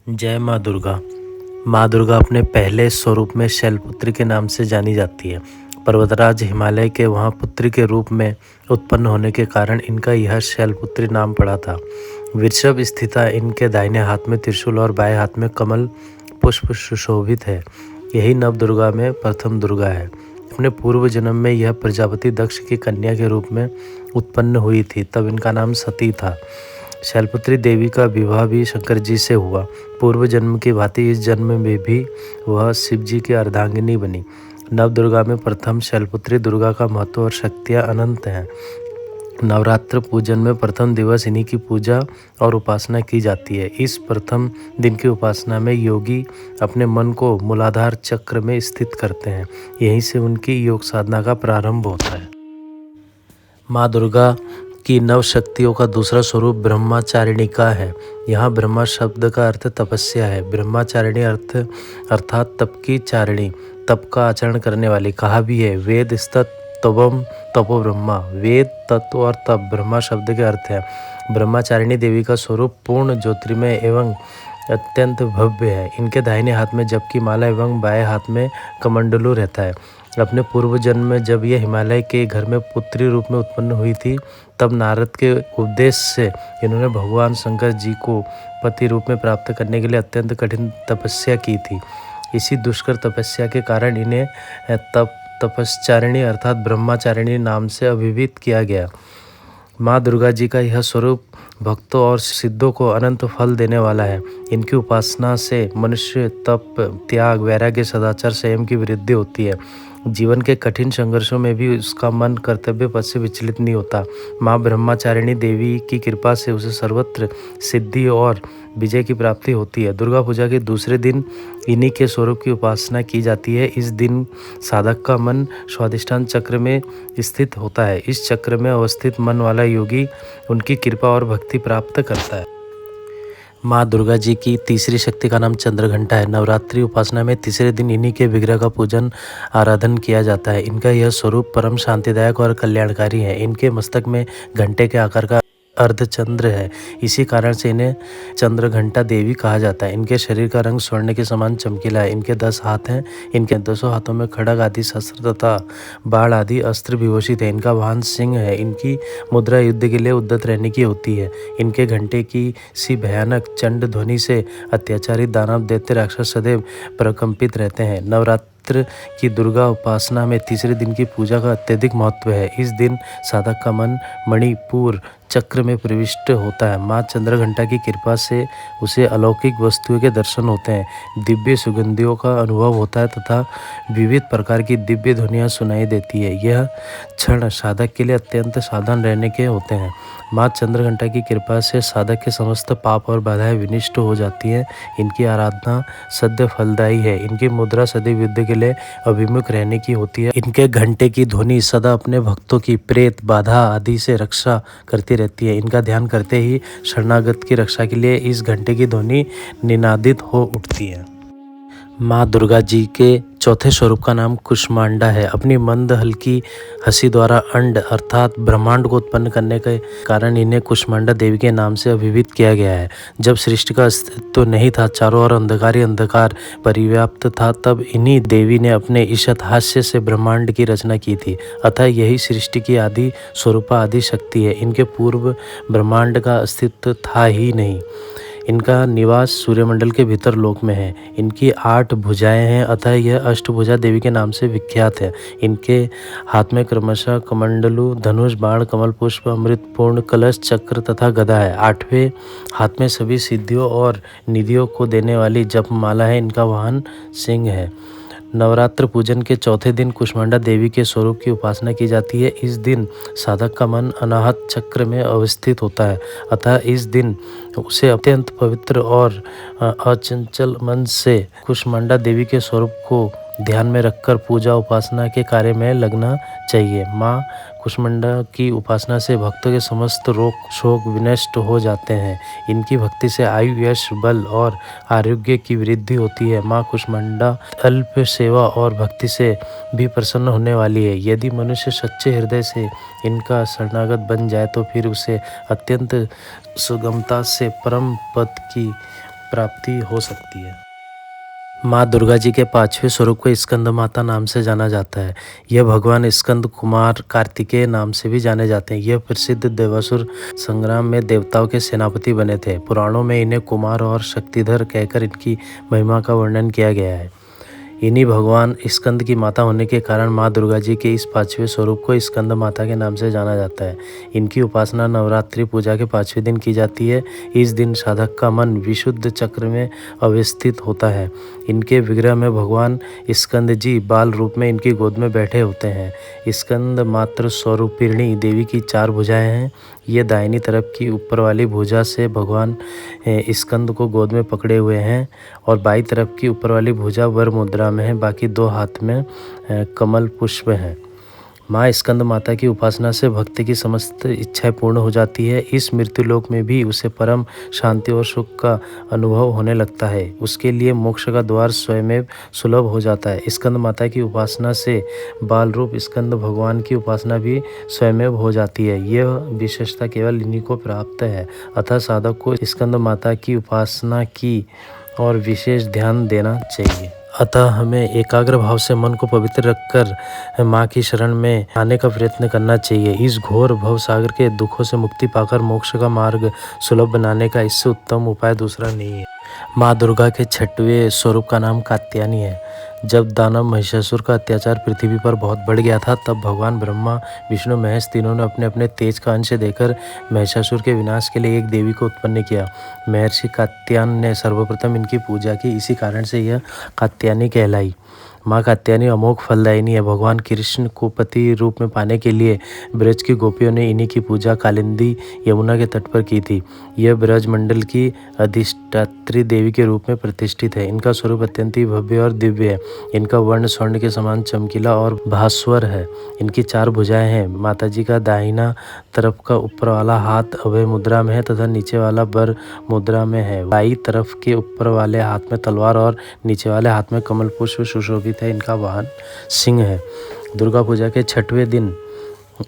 जय माँ दुर्गा। माँ दुर्गा अपने पहले स्वरूप में शैलपुत्री के नाम से जानी जाती है। पर्वतराज हिमालय के वहाँ पुत्री के रूप में उत्पन्न होने के कारण इनका यह शैलपुत्री नाम पड़ा था। वृषभ स्थिता इनके दाहिने हाथ में त्रिशूल और बाएं हाथ में कमल पुष्प सुशोभित है। यही नव दुर्गा में प्रथम दुर्गा है। अपने पूर्व जन्म में यह प्रजापति दक्ष की कन्या के रूप में उत्पन्न हुई थी, तब इनका नाम सती था। शैलपुत्री देवी का विवाह भी शंकर जी से हुआ। पूर्व जन्म की भांति इस जन्म में भी वह शिव जी की अर्धांगिनी बनी। नव दुर्गा में प्रथम शैलपुत्री दुर्गा का महत्व और शक्तियाँ अनंत हैं। नवरात्र पूजन में प्रथम दिवस इन्हीं की पूजा और उपासना की जाती है। इस प्रथम दिन की उपासना में योगी अपने मन को मूलाधार चक्र में स्थित करते हैं। यहीं से उनकी योग साधना का प्रारंभ होता है। माँ दुर्गा की नव शक्तियों का दूसरा स्वरूप ब्रह्मचारिणी का है। यहाँ ब्रह्मा शब्द का अर्थ तपस्या है। ब्रह्मचारिणी अर्थात तप की चारिणी, तप का आचरण करने वाली। कहा भी है वेद स्तत तपम तपो ब्रह्मा। वेद, तत्व और तप ब्रह्मा शब्द के अर्थ है। ब्रह्मचारिणी देवी का स्वरूप पूर्ण ज्योतिर्मय एवं अत्यंत भव्य है। इनके दाहिने हाथ में जप की माला एवं बाएं हाथ में कमंडलू रहता है। अपने पूर्व जन्म में जब यह हिमालय के घर में पुत्री रूप में उत्पन्न हुई थी, तब नारद के उपदेश से इन्होंने भगवान शंकर जी को पति रूप में प्राप्त करने के लिए अत्यंत कठिन तपस्या की थी। इसी दुष्कर तपस्या के कारण इन्हें तपश्चारिणी अर्थात ब्रह्मचारिणी नाम से अभिहित किया गया। माँ दुर्गा जी का यह स्वरूप भक्तों और सिद्धों को अनंत फल देने वाला है। इनकी उपासना से मनुष्य तप, त्याग, वैराग्य, सदाचार, संयम की वृद्धि होती है। जीवन के कठिन संघर्षों में भी उसका मन कर्तव्य पथ से विचलित नहीं होता। माँ ब्रह्मचारिणी देवी की कृपा से उसे सर्वत्र सिद्धि और विजय की प्राप्ति होती है। दुर्गा पूजा के दूसरे दिन इन्हीं के स्वरूप की उपासना की जाती है। इस दिन साधक का मन स्वाधिष्ठान चक्र में स्थित होता है। इस चक्र में अवस्थित मन वाला योगी उनकी कृपा और भक्ति प्राप्त करता है। माँ दुर्गा जी की तीसरी शक्ति का नाम चंद्रघंटा है। नवरात्रि उपासना में तीसरे दिन इन्हीं के विग्रह का पूजन आराधन किया जाता है। इनका यह स्वरूप परम शांतिदायक और कल्याणकारी है। इनके मस्तक में घंटे के आकार का अर्धचंद्र है। इसी कारण से इन्हें चंद्रघंटा देवी कहा जाता है। इनके शरीर का रंग स्वर्ण के समान चमकीला है। इनके 10 हाथ हैं। इनके 10 हाथों में खड्ग आदि शस्त्र तथा बाण आदि अस्त्र विभूषित है। इनका वाहन सिंह है। इनकी मुद्रा युद्ध के लिए उद्यत रहने की होती है। इनके घंटे की सी भयानक चंड ध्वनि से अत्याचारी दानव दैत्य राक्षस सदैव प्रकंपित रहते हैं। नवरात्र की दुर्गा उपासना में तीसरे दिन की पूजा का अत्यधिक महत्व है। इस दिन साधक का मन मणिपुर चक्र में प्रविष्ट होता है। माँ चंद्रघंटा की कृपा से उसे अलौकिक वस्तुओं के दर्शन होते हैं, दिव्य सुगंधियों का अनुभव होता है तथा विविध प्रकार की दिव्य ध्वनियाँ सुनाई देती है। यह क्षण साधक के लिए अत्यंत सावधान रहने के होते हैं। माँ चंद्रघंटा की कृपा से साधक के समस्त पाप और बाधाएं विनष्ट हो जाती हैं। इनकी आराधना सद्य फलदायी है। इनकी मुद्रा सदैव युद्ध के लिए अभिमुख रहने की होती है। इनके घंटे की ध्वनि सदा अपने भक्तों की प्रेत, बाधा आदि से रक्षा करती रहती है। इनका ध्यान करते ही शरणागत की रक्षा के लिए इस घंटे की ध्वनि निनादित हो उठती है। माँ दुर्गा जी के चौथे स्वरूप का नाम कुष्मांडा है। अपनी मंद हल्की हंसी द्वारा अंड अर्थात ब्रह्मांड को उत्पन्न करने के कारण इन्हें कुष्मांडा देवी के नाम से अभिहित किया गया है। जब सृष्टि का अस्तित्व नहीं था, चारों ओर अंधकार ही अंधकार परिव्याप्त था, तब इन्हीं देवी ने अपने ईशत हास्य से ब्रह्मांड की रचना की थी। अतः यही सृष्टि की आदि स्वरूपा आदि शक्ति है। इनके पूर्व ब्रह्मांड का अस्तित्व था ही नहीं। इनका निवास सूर्यमंडल के भीतर लोक में है। इनकी 8 भुजाएं हैं, अतः यह अष्टभुजा देवी के नाम से विख्यात है। इनके हाथ में क्रमशः कमंडलू, धनुष, बाण, कमल पुष्प, अमृत पूर्ण कलश, चक्र तथा गदा है। 8वें हाथ में सभी सिद्धियों और निधियों को देने वाली जपमाला है। इनका वाहन सिंह है। नवरात्र पूजन के चौथे दिन कुष्मांडा देवी के स्वरूप की उपासना की जाती है। इस दिन साधक का मन अनाहत चक्र में अवस्थित होता है, अतः इस दिन उसे अत्यंत पवित्र और अचंचल मन से कुष्मांडा देवी के स्वरूप को ध्यान में रखकर पूजा उपासना के कार्य में लगना चाहिए। माँ कुष्मांडा की उपासना से भक्तों के समस्त रोग शोक विनष्ट हो जाते हैं। इनकी भक्ति से आयु, यश, बल और आरोग्य की वृद्धि होती है। माँ कुष्मांडा अल्प सेवा और भक्ति से भी प्रसन्न होने वाली है। यदि मनुष्य सच्चे हृदय से इनका शरणागत बन जाए तो फिर उसे अत्यंत सुगमता से परम पद की प्राप्ति हो सकती है। माँ दुर्गा जी के पांचवें स्वरूप को स्कंद माता नाम से जाना जाता है। यह भगवान स्कंद कुमार कार्तिकेय नाम से भी जाने जाते हैं। यह प्रसिद्ध देवासुर संग्राम में देवताओं के सेनापति बने थे। पुराणों में इन्हें कुमार और शक्तिधर कहकर इनकी महिमा का वर्णन किया गया है। इन्हीं भगवान स्कंद की माता होने के कारण माँ दुर्गा जी के इस पांचवें स्वरूप को स्कंद माता के नाम से जाना जाता है। इनकी उपासना नवरात्रि पूजा के पांचवें दिन की जाती है। इस दिन साधक का मन विशुद्ध चक्र में अवस्थित होता है। इनके विग्रह में भगवान स्कंद जी बाल रूप में इनकी गोद में बैठे होते हैं। स्कंद मात्र स्वरूपिणी देवी की 4 भुजाएं हैं। ये दाहिनी तरफ की ऊपर वाली भुजा से भगवान स्कंद को गोद में पकड़े हुए हैं और बाईं तरफ की ऊपर वाली भुजा वर मुद्रा में है। बाकी 2 हाथ में कमल पुष्प हैं। माँ स्कंद माता की उपासना से भक्ति की समस्त इच्छाएं पूर्ण हो जाती है। इस मृत्यु लोक में भी उसे परम शांति और सुख का अनुभव होने लगता है। उसके लिए मोक्ष का द्वार स्वयं सुलभ हो जाता है। स्कंद माता की उपासना से बाल रूप स्कंद भगवान की उपासना भी स्वयं हो जाती है। यह विशेषता केवल इन्हीं को प्राप्त है। अतः साधक को स्कंद माता की उपासना की और विशेष ध्यान देना चाहिए। अतः हमें एकाग्र भाव से मन को पवित्र रखकर माँ की शरण में आने का प्रयत्न करना चाहिए। इस घोर भव सागर के दुखों से मुक्ति पाकर मोक्ष का मार्ग सुलभ बनाने का इससे उत्तम उपाय दूसरा नहीं है। माँ दुर्गा के 6वें स्वरूप का नाम कात्यायनी है। जब दानव महिषासुर का अत्याचार पृथ्वी पर बहुत बढ़ गया था, तब भगवान ब्रह्मा विष्णु महेश तीनों ने अपने अपने तेज का अंश देकर महिषासुर के विनाश के लिए एक देवी को उत्पन्न किया। महर्षि कात्यायन ने सर्वप्रथम इनकी पूजा की। इसी कारण से यह कात्यायनी कहलाई। माँ कात्यायनी अमोघ फलदायिनी है। भगवान कृष्ण को पति रूप में पाने के लिए ब्रज की गोपियों ने इन्हीं की पूजा कालिंदी यमुना के तट पर की थी। यह ब्रज मंडल की अधिष्ठात्री देवी के रूप में प्रतिष्ठित है। इनका स्वरूप अत्यंत ही भव्य और दिव्य है। इनका वर्ण स्वर्ण के समान चमकीला और भास्वर है। इनकी 4 भुजाएं हैं। माता जी का दाहिना तरफ का ऊपर वाला हाथ अभय मुद्रा में है तथा नीचे वाला बर मुद्रा में है। बाईं तरफ के ऊपर वाले हाथ में तलवार और नीचे वाले हाथ में कमल पुष्प सुशोभित है। इनका वाहन सिंह है। दुर्गा पूजा के 6वें दिन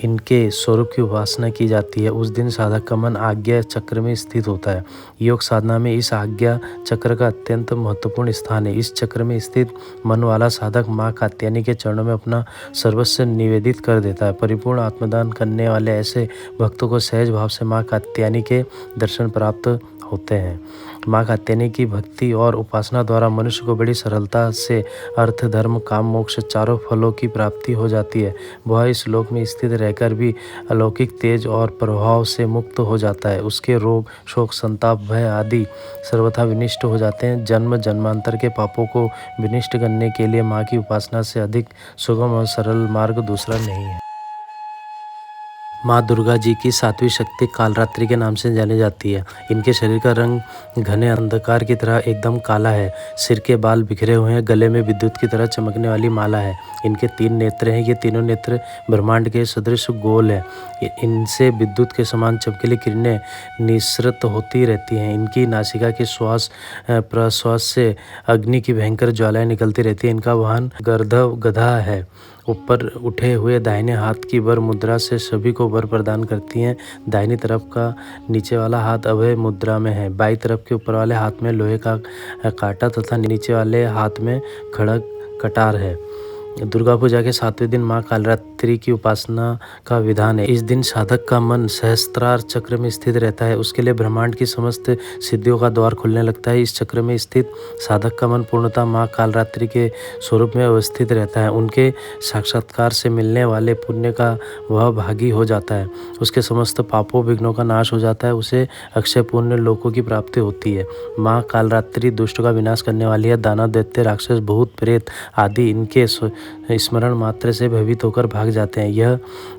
इनके स्वरूप की उपासना की जाती है। उस दिन साधक का मन आज्ञा चक्र में स्थित होता है। योग साधना में इस आज्ञा चक्र का अत्यंत महत्वपूर्ण स्थान है। इस चक्र में स्थित मन वाला साधक माँ कात्यायनी के चरणों में अपना सर्वस्व निवेदित कर देता है। परिपूर्ण आत्मदान करने वाले ऐसे भक्तों को सहज भाव से माँ कात्यायनी के दर्शन प्राप्त होते हैं। माँ कात्यायनी की भक्ति और उपासना द्वारा मनुष्य को बड़ी सरलता से अर्थ धर्म काम मोक्ष 4 फलों की प्राप्ति हो जाती है। वह इस लोक में स्थित रहकर भी अलौकिक तेज और प्रभाव से मुक्त हो जाता है। उसके रोग शोक संताप भय आदि सर्वथा विनिष्ट हो जाते हैं। जन्म जन्मांतर के पापों को विनिष्ट करने के लिए माँ की उपासना से अधिक सुगम और सरल मार्ग दूसरा नहीं है। माँ दुर्गा जी की 7वीं शक्ति कालरात्रि के नाम से जानी जाती है। इनके शरीर का रंग घने अंधकार की तरह एकदम काला है। सिर के बाल बिखरे हुए हैं। गले में विद्युत की तरह चमकने वाली माला है। इनके 3 नेत्र हैं। ये तीनों नेत्र ब्रह्मांड के सदृश गोल है। इनसे विद्युत के समान चमकीली किरणें निसृत होती रहती हैं। इनकी नासिका के श्वास प्रश्वास से अग्नि की भयंकर ज्वालाएं निकलती रहती हैं। इनका वाहन गर्दभ गधा है। ऊपर उठे हुए दाहिने हाथ की वर मुद्रा से सभी को वर प्रदान करती हैं। दाहिनी तरफ का नीचे वाला हाथ अभय मुद्रा में है। बाईं तरफ के ऊपर वाले हाथ में लोहे का कांटा तथा नीचे वाले हाथ में खड़ग कटार है। दुर्गा पूजा के 7वें दिन माँ कालरात्रि की उपासना का विधान है। इस दिन साधक का मन सहस्त्रार चक्र में स्थित रहता है। उसके लिए ब्रह्मांड की समस्त सिद्धियों का द्वार खुलने लगता है। इस चक्र में स्थित साधक का मन पूर्णतः माँ कालरात्रि के स्वरूप में अवस्थित रहता है। उनके साक्षात्कार से मिलने वाले पुण्य का वह भागी हो जाता है। उसके समस्त पापों विघ्नों का नाश हो जाता है। उसे अक्षय पुण्य लोकों की प्राप्ति होती है। माँ कालरात्रि दुष्ट का विनाश करने वाली है। दानव दैत्य राक्षस भूत प्रेत आदि इनके स्मरण मात्र से भयभीत होकर भाग जाते हैं। यह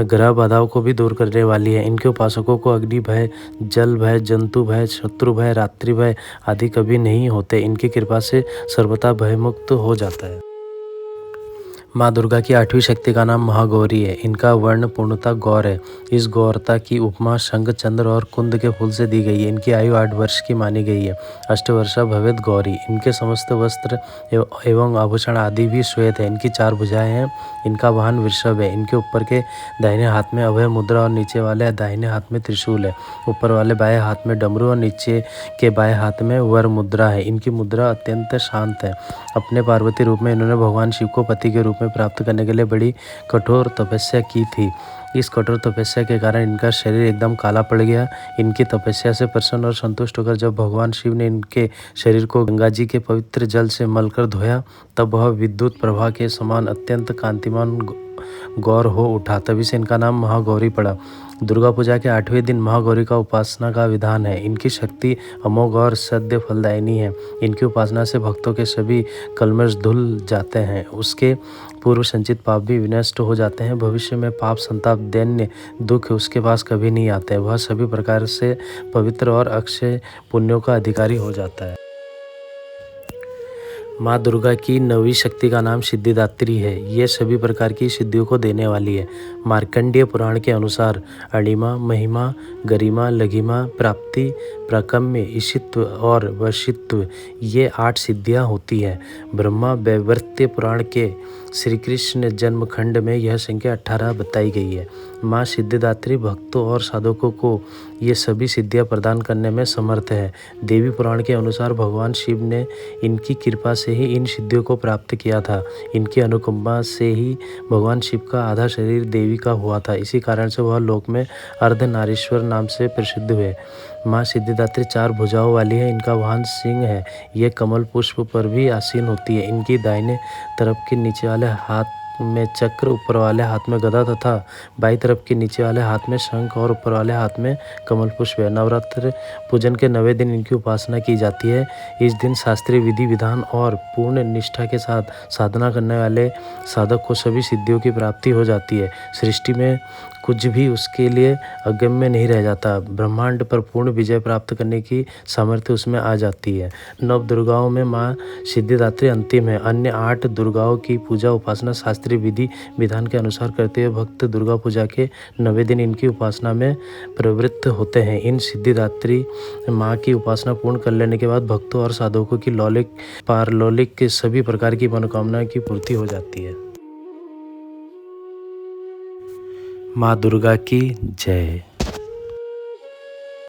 ग्रह बाधाओं को भी दूर करने वाली है। इनके उपासकों को अग्नि भय जल भय जंतु भय शत्रु भय रात्रि भय आदि कभी नहीं होते। इनकी कृपा से सर्वथा भयमुक्त हो जाता है। माँ दुर्गा की 8वीं शक्ति का नाम महागौरी है। इनका वर्ण पूर्णतः गौर है। इस गौरता की उपमा शंख, चंद्र और कुंद के फूल से दी गई है। इनकी आयु 8 वर्ष की मानी गई है। अष्टवर्षा भवेत गौरी। इनके समस्त वस्त्र एवं आभूषण आदि भी श्वेत है। इनकी 4 भुजाएं हैं। इनका वाहन वृषभ है। इनके ऊपर के दाहिने हाथ में अभय मुद्रा और नीचे वाले दाहिने हाथ में त्रिशूल है। ऊपर वाले बाएं हाथ में डमरू और नीचे के बाएं हाथ में वर मुद्रा है। इनकी मुद्रा अत्यंत शांत है। अपने पार्वती रूप में इन्होंने भगवान शिव को पति के रूप में प्राप्त करने के लिए बड़ी कठोर तपस्या की थी। इस कठोर तपस्या के कारण इनका शरीर एकदम काला पड़ गया। इनकी तपस्या से प्रसन्न और संतुष्ट होकर जब भगवान शिव ने इनके शरीर को गंगा जी के पवित्र जल से मलकर धोया, तब वह विद्युत प्रभा के समान अत्यंत कांतिमान गौर हो उठा। तभी से इनका नाम महागौरी पड़ा। दुर्गा पूजा के 8वें दिन महागौरी का उपासना का विधान है। इनकी शक्ति अमोघ और सद्य फलदायिनी है। इनकी उपासना से भक्तों के सभी कल्मश धुल जाते हैं। उसके पूर्व संचित पाप भी विनष्ट हो जाते हैं। भविष्य में पाप, संताप, दैन्य, दुख उसके पास कभी नहीं आते। वह सभी प्रकार से पवित्र और अक्षय पुण्यों का अधिकारी हो जाता है। माँ दुर्गा की 9वीं शक्ति का नाम सिद्धिदात्री है। ये सभी प्रकार की सिद्धियों को देने वाली है। मार्कंडेय पुराण के अनुसार अणिमा, महिमा, गरिमा, लघिमा, प्राप्ति, प्राकम्य, ईशित्व और वशित्व ये 8 सिद्धियाँ होती हैं। ब्रह्मा वैवर्त्य पुराण के श्री कृष्ण जन्मखंड में यह संख्या 18 बताई गई है। माँ सिद्धिदात्री भक्तों और साधकों को ये सभी सिद्धियाँ प्रदान करने में समर्थ है। देवी पुराण के अनुसार भगवान शिव ने इनकी कृपा से ही इन सिद्धियों को प्राप्त किया था। इनकी अनुकंपा से ही भगवान शिव का आधा शरीर देवी का हुआ था। इसी कारण से वह लोक में अर्धनारीश्वर नाम से प्रसिद्ध हुए। माँ सिद्धिदात्री 4 भुजाओं वाली है। इनका वाहन सिंह है। ये कमल पुष्प पर भी आसीन होती है। इनकी दाहिने तरफ के नीचे वाले हाथ में चक्र, ऊपर वाले हाथ में गदा तथा बाईं तरफ के नीचे वाले हाथ में शंख और ऊपर वाले हाथ में कमल पुष्प है। नवरात्र पूजन के 9वें दिन इनकी उपासना की जाती है। इस दिन शास्त्रीय विधि विधान और पूर्ण निष्ठा के साथ साधना करने वाले साधक को सभी सिद्धियों की प्राप्ति हो जाती है। सृष्टि में कुछ भी उसके लिए अगम्य नहीं रह जाता। ब्रह्मांड पर पूर्ण विजय प्राप्त करने की सामर्थ्य उसमें आ जाती है। 9 दुर्गाओं में माँ सिद्धिदात्री अंतिम है। अन्य 8 दुर्गाओं की पूजा उपासना शास्त्रीय विधि विधान के अनुसार करते हुए भक्त दुर्गा पूजा के 9वें दिन इनकी उपासना में प्रवृत्त होते हैं। इन सिद्धिदात्री माँ की उपासना पूर्ण कर लेने के बाद भक्तों और साधकों की लौकिक पारलौकिक के सभी प्रकार की मनोकामनाओं की पूर्ति हो जाती है। माँ दुर्गा की जय।